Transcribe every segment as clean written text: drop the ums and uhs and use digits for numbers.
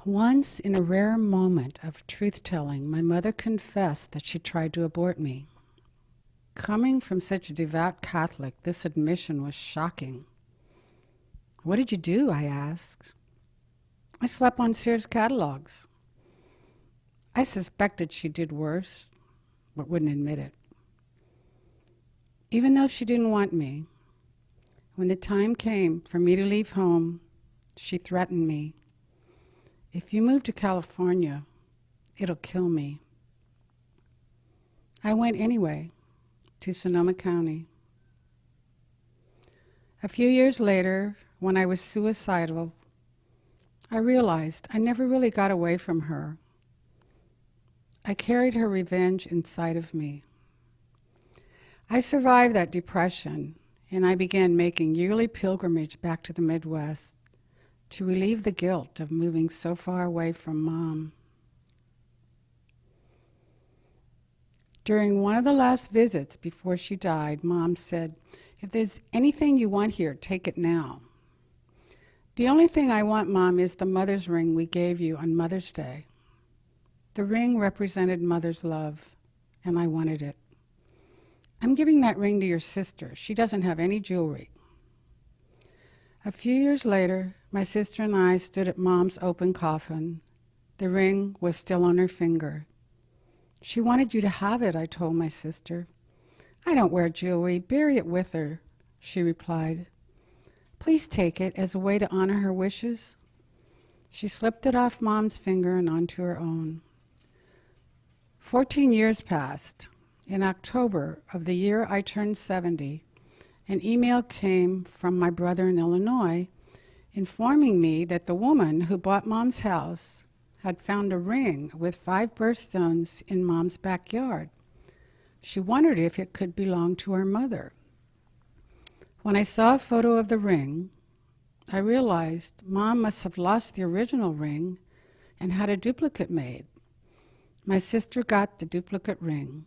Once, in a rare moment of truth-telling, my mother confessed that she tried to abort me. Coming from such a devout Catholic, this admission was shocking. "What did you do?" I asked. "I slept on Sears catalogs." I suspected she did worse, but wouldn't admit it. Even though she didn't want me, when the time came for me to leave home, she threatened me. "If you move to California, it'll kill me." I went anyway, to Sonoma County. A few years later, when I was suicidal, I realized I never really got away from her. I carried her revenge inside of me. I survived that depression, and I began making yearly pilgrimage back to the Midwest to relieve the guilt of moving so far away from Mom. During one of the last visits before she died, Mom said, "If there's anything you want here, take it now." "The only thing I want, Mom, is the mother's ring we gave you on Mother's Day." The ring represented Mother's love, and I wanted it. "I'm giving that ring to your sister. She doesn't have any jewelry." A few years later, my sister and I stood at Mom's open coffin. The ring was still on her finger. "She wanted you to have it," I told my sister. "I don't wear jewelry. Bury it with her," she replied. "Please take it as a way to honor her wishes." She slipped it off Mom's finger and onto her own. 14 years passed. In October of the year I turned 70, an email came from my brother in Illinois informing me that the woman who bought Mom's house had found a ring with 5 birthstones in Mom's backyard. She wondered if it could belong to her mother. When I saw a photo of the ring, I realized Mom must have lost the original ring and had a duplicate made. My sister got the duplicate ring.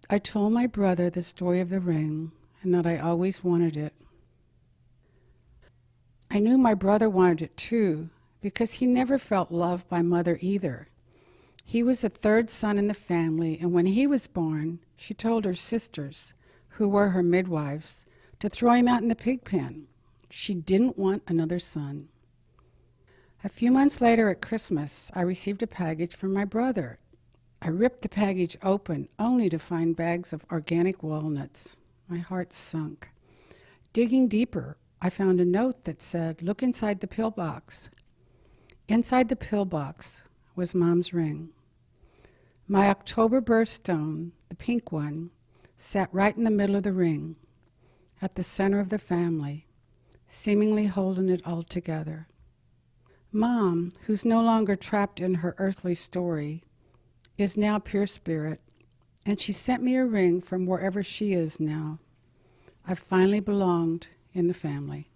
I told my brother the story of the ring and that I always wanted it. I knew my brother wanted it too, because he never felt loved by Mother either. He was the 3rd son in the family, and when he was born, she told her sisters, who were her midwives, to throw him out in the pig pen. She didn't want another son. A few months later at Christmas, I received a package from my brother. I ripped the package open, only to find bags of organic walnuts. My heart sunk. Digging deeper, I found a note that said, "Look inside the pillbox." Inside the pillbox was Mom's ring. My October birthstone, the pink one, sat right in the middle of the ring, at the center of the family, seemingly holding it all together. Mom, who's no longer trapped in her earthly story, is now pure spirit, and she sent me a ring from wherever she is now. I finally belonged in the family.